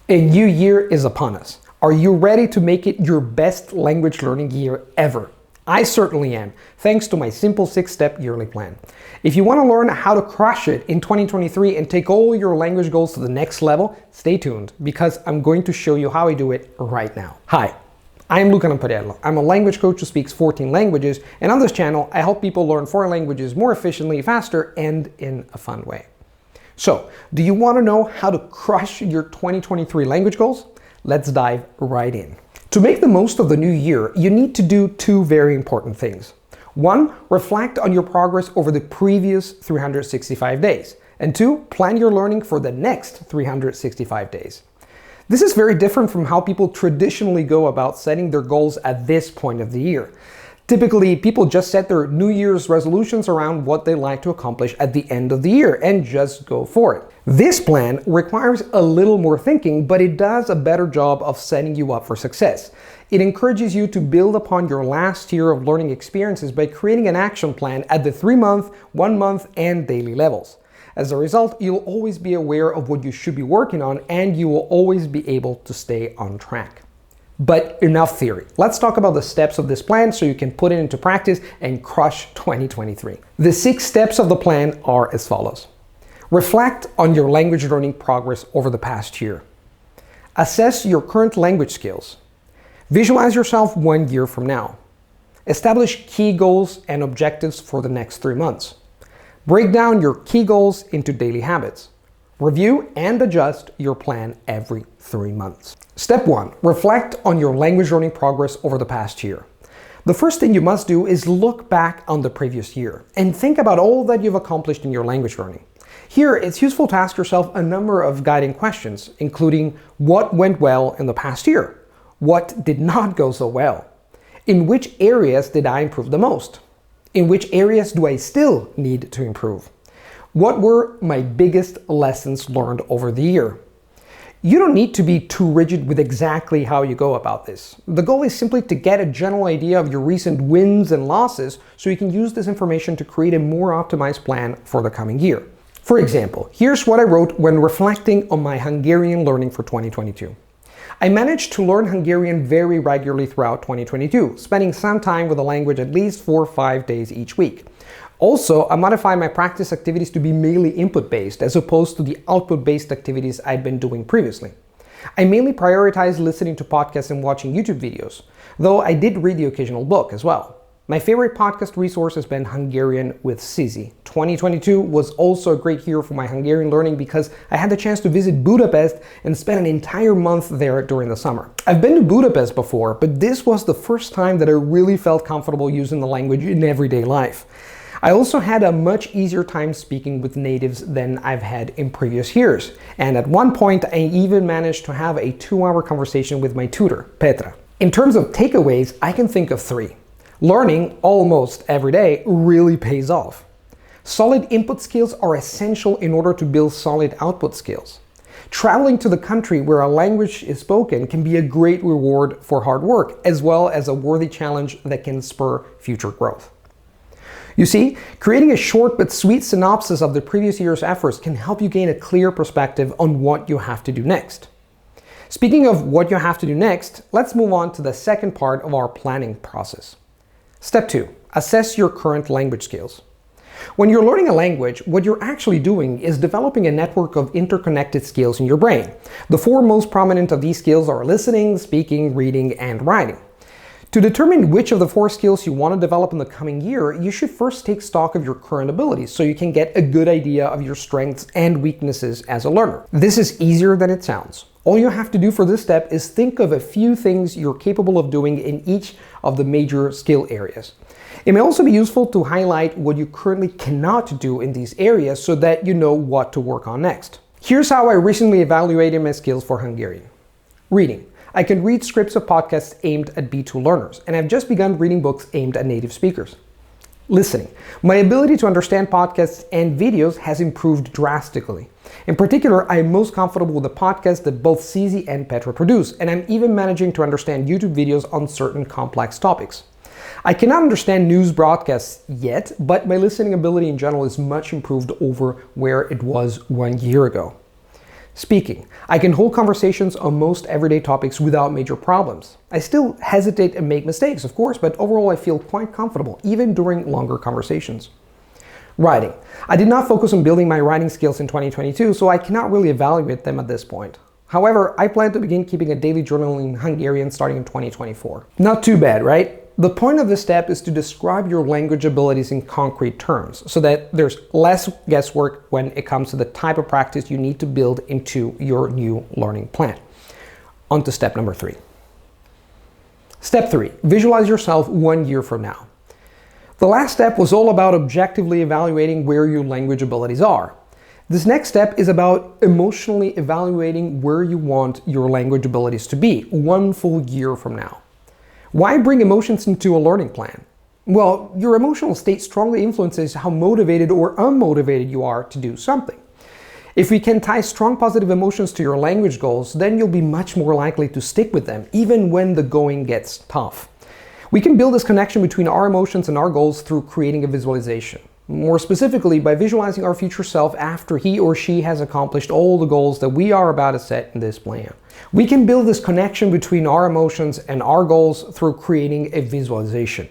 A new year is upon us. Are you ready to make it your best language learning year ever? I certainly am, thanks to my simple 6-step yearly plan. If you want to learn how to crush it in 2023 and take all your language goals to the next level, stay tuned because I'm going to show you how I do it right now. Hi, I'm Luca Lampariello. I'm a language coach who speaks 14 languages, and on this channel, I help people learn foreign languages more efficiently, faster, and in a fun way. So, do you want to know how to crush your 2023 language goals? Let's dive right in. To make the most of the new year, you need to do two very important things. One, reflect on your progress over the previous 365 days. And two, plan your learning for the next 365 days. This is very different from how people traditionally go about setting their goals at this point of the year. Typically, people just set their New Year's resolutions around what they like to accomplish at the end of the year and just go for it. This plan requires a little more thinking, but it does a better job of setting you up for success. It encourages you to build upon your last year of learning experiences by creating an action plan at the 3-month, 1-month, and daily levels. As a result, you'll always be aware of what you should be working on, and you will always be able to stay on track. But enough theory. Let's talk about the steps of this plan so you can put it into practice and crush 2023. The 6 steps of the plan are as follows. Reflect on your language learning progress over the past year. Assess your current language skills. Visualize yourself 1 year from now. Establish key goals and objectives for the next 3 months. Break down your key goals into daily habits. Review and adjust your plan every 3 months. Step 1. Reflect on your language learning progress over the past year. The first thing you must do is look back on the previous year and think about all that you've accomplished in your language learning. Here, it's useful to ask yourself a number of guiding questions, including what went well in the past year? What did not go so well? In which areas did I improve the most? In which areas do I still need to improve? What were my biggest lessons learned over the year? You don't need to be too rigid with exactly how you go about this. The goal is simply to get a general idea of your recent wins and losses so you can use this information to create a more optimized plan for the coming year. For example, here's what I wrote when reflecting on my Hungarian learning for 2022. I managed to learn Hungarian very regularly throughout 2022, spending some time with the language at least 4 or 5 days each week. Also, I modified my practice activities to be mainly input-based as opposed to the output-based activities I'd been doing previously. I mainly prioritized listening to podcasts and watching YouTube videos, though I did read the occasional book as well. My favorite podcast resource has been Hungarian with Sisi. 2022 was also a great year for my Hungarian learning because I had the chance to visit Budapest and spend an entire month there during the summer. I've been to Budapest before, but this was the first time that I really felt comfortable using the language in everyday life. I also had a much easier time speaking with natives than I've had in previous years. And at one point, I even managed to have a 2-hour conversation with my tutor, Petra. In terms of takeaways, I can think of 3. Learning almost every day really pays off. Solid input skills are essential in order to build solid output skills. Traveling to the country where a language is spoken can be a great reward for hard work, as well as a worthy challenge that can spur future growth. You see, creating a short but sweet synopsis of the previous year's efforts can help you gain a clear perspective on what you have to do next. Speaking of what you have to do next, let's move on to the second part of our planning process. Step 2. Assess your current language skills. When you're learning a language, what you're actually doing is developing a network of interconnected skills in your brain. The 4 most prominent of these skills are listening, speaking, reading, and writing. To determine which of the 4 skills you want to develop in the coming year, you should first take stock of your current abilities so you can get a good idea of your strengths and weaknesses as a learner. This is easier than it sounds. All you have to do for this step is think of a few things you're capable of doing in each of the major skill areas. It may also be useful to highlight what you currently cannot do in these areas so that you know what to work on next. Here's how I recently evaluated my skills for Hungarian. Reading. I can read scripts of podcasts aimed at B2 learners, and I've just begun reading books aimed at native speakers. Listening. My ability to understand podcasts and videos has improved drastically. In particular, I am most comfortable with the podcasts that both Sisi and Petra produce, and I'm even managing to understand YouTube videos on certain complex topics. I cannot understand news broadcasts yet, but my listening ability in general is much improved over where it was 1 year ago. Speaking. I can hold conversations on most everyday topics without major problems. I still hesitate and make mistakes, of course, but overall I feel quite comfortable, even during longer conversations. Writing. I did not focus on building my writing skills in 2022, so I cannot really evaluate them at this point. However, I plan to begin keeping a daily journal in Hungarian starting in 2024. Not too bad, right? The point of this step is to describe your language abilities in concrete terms, so that there's less guesswork when it comes to the type of practice you need to build into your new learning plan. On to step number 3. Step 3, visualize yourself 1 year from now. The last step was all about objectively evaluating where your language abilities are. This next step is about emotionally evaluating where you want your language abilities to be 1 full year from now. Why bring emotions into a learning plan? Well, your emotional state strongly influences how motivated or unmotivated you are to do something. If we can tie strong positive emotions to your language goals, then you'll be much more likely to stick with them, even when the going gets tough. We can build this connection between our emotions and our goals through creating a visualization. More specifically, by visualizing our future self after he or she has accomplished all the goals that we are about to set in this plan. We can build this connection between our emotions and our goals through creating a visualization.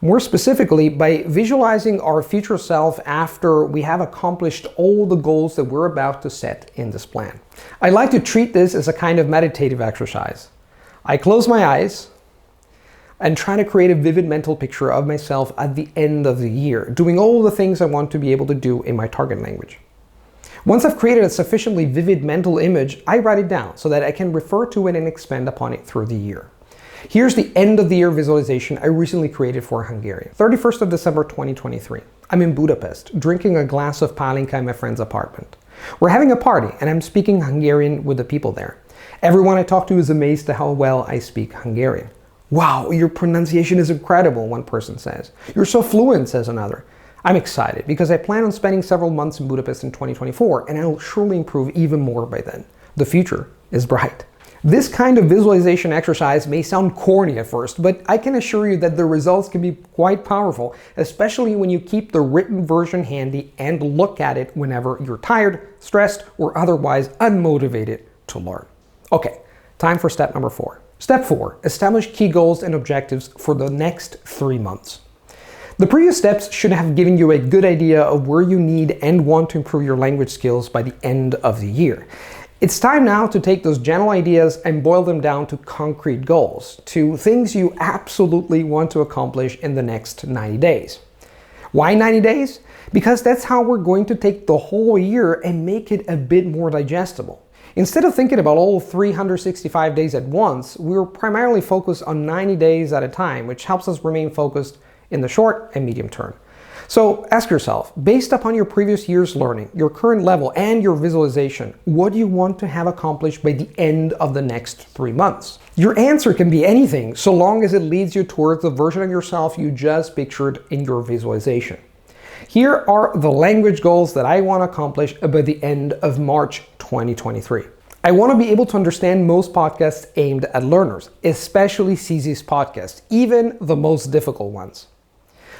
More specifically, by visualizing our future self after we have accomplished all the goals that we're about to set in this plan. I like to treat this as a kind of meditative exercise. I close my eyes and try to create a vivid mental picture of myself at the end of the year, doing all the things I want to be able to do in my target language. Once I've created a sufficiently vivid mental image, I write it down so that I can refer to it and expand upon it through the year. Here's the end of the year visualization I recently created for Hungarian. 31st of December 2023. I'm in Budapest, drinking a glass of palinka in my friend's apartment. We're having a party and I'm speaking Hungarian with the people there. Everyone I talk to is amazed at how well I speak Hungarian. Wow, your pronunciation is incredible, one person says. You're so fluent, says another. I'm excited because I plan on spending several months in Budapest in 2024 and I'll surely improve even more by then. The future is bright. This kind of visualization exercise may sound corny at first, but I can assure you that the results can be quite powerful, especially when you keep the written version handy and look at it whenever you're tired, stressed, or otherwise unmotivated to learn. Okay, time for step number 4. Step 4, establish key goals and objectives for the next 3 months. The previous steps should have given you a good idea of where you need and want to improve your language skills by the end of the year. It's time now to take those general ideas and boil them down to concrete goals, to things you absolutely want to accomplish in the next 90 days. Why 90 days? Because that's how we're going to take the whole year and make it a bit more digestible. Instead of thinking about all 365 days at once, we're primarily focused on 90 days at a time, which helps us remain focused in the short and medium term. So ask yourself, based upon your previous year's learning, your current level, and your visualization, what do you want to have accomplished by the end of the next 3 months? Your answer can be anything, so long as it leads you towards the version of yourself you just pictured in your visualization. Here are the language goals that I want to accomplish by the end of March 2023. I want to be able to understand most podcasts aimed at learners, especially CZ's podcasts, even the most difficult ones.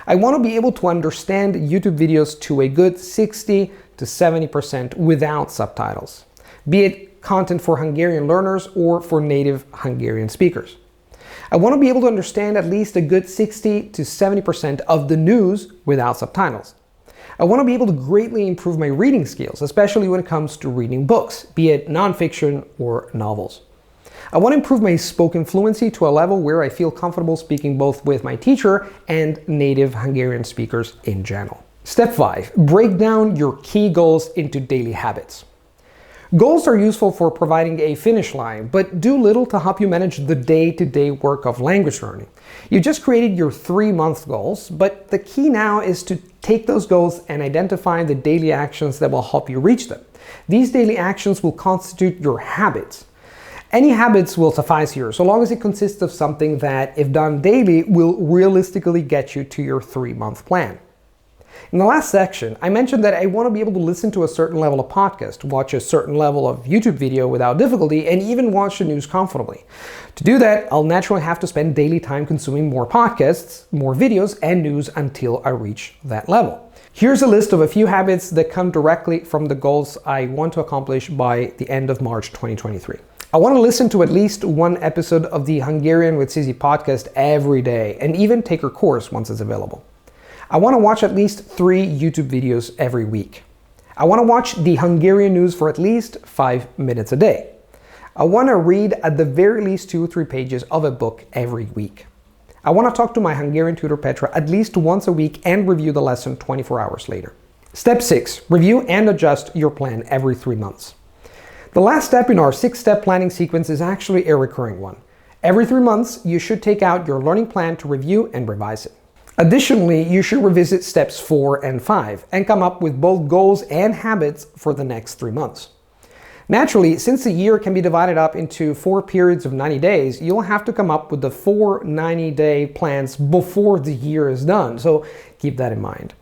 I want to be able to understand YouTube videos to a good 60 to 70% without subtitles, be it content for Hungarian learners or for native Hungarian speakers. I want to be able to understand at least a good 60 to 70% of the news without subtitles. I want to be able to greatly improve my reading skills, especially when it comes to reading books, be it nonfiction or novels. I want to improve my spoken fluency to a level where I feel comfortable speaking both with my teacher and native Hungarian speakers in general. Step 5. Break down your key goals into daily habits. Goals are useful for providing a finish line, but do little to help you manage the day-to-day work of language learning. You just created your 3-month goals, but the key now is to take those goals and identify the daily actions that will help you reach them. These daily actions will constitute your habits. Any habits will suffice here, so long as it consists of something that, if done daily, will realistically get you to your 3-month plan. In the last section, I mentioned that I want to be able to listen to a certain level of podcast, watch a certain level of YouTube video without difficulty, and even watch the news comfortably. To do that, I'll naturally have to spend daily time consuming more podcasts, more videos, and news until I reach that level. Here's a list of a few habits that come directly from the goals I want to accomplish by the end of March 2023. I want to listen to at least one episode of the Hungarian with Sisi podcast every day, and even take her course once it's available. I want to watch at least 3 YouTube videos every week. I want to watch the Hungarian news for at least 5 minutes a day. I want to read at the very least 2 or 3 pages of a book every week. I want to talk to my Hungarian tutor Petra at least once a week and review the lesson 24 hours later. Step 6. Review and adjust your plan every 3 months. The last step in our 6-step planning sequence is actually a recurring one. Every 3 months, you should take out your learning plan to review and revise it. Additionally, you should revisit steps 4 and 5 and come up with both goals and habits for the next 3 months. Naturally, since the year can be divided up into 4 periods of 90 days, you'll have to come up with the 4 90-day plans before the year is done, so keep that in mind.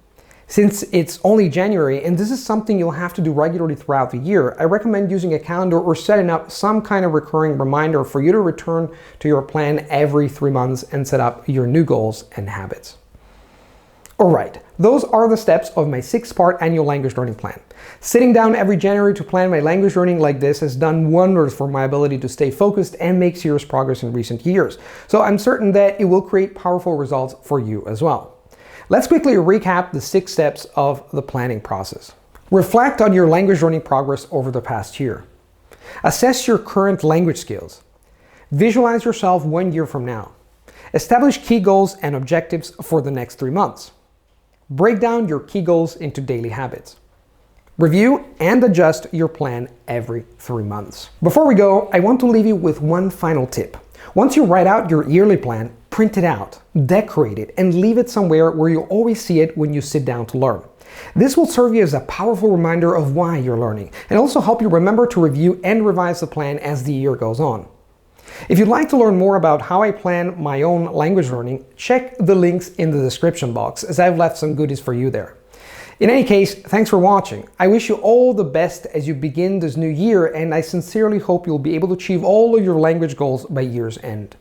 Since it's only January and this is something you'll have to do regularly throughout the year, I recommend using a calendar or setting up some kind of recurring reminder for you to return to your plan every 3 months and set up your new goals and habits. Alright, those are the steps of my 6-part annual language learning plan. Sitting down every January to plan my language learning like this has done wonders for my ability to stay focused and make serious progress in recent years. So I'm certain that it will create powerful results for you as well. Let's quickly recap the 6 steps of the planning process. Reflect on your language learning progress over the past year. Assess your current language skills. Visualize yourself 1 year from now. Establish key goals and objectives for the next 3 months. Break down your key goals into daily habits. Review and adjust your plan every 3 months. Before we go, I want to leave you with one final tip. Once you write out your yearly plan, print it out, decorate it, and leave it somewhere where you always see it when you sit down to learn. This will serve you as a powerful reminder of why you're learning, and also help you remember to review and revise the plan as the year goes on. If you'd like to learn more about how I plan my own language learning, check the links in the description box, as I've left some goodies for you there. In any case, thanks for watching. I wish you all the best as you begin this new year, and I sincerely hope you'll be able to achieve all of your language goals by year's end.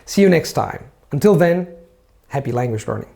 See you next time. Until then, happy language learning.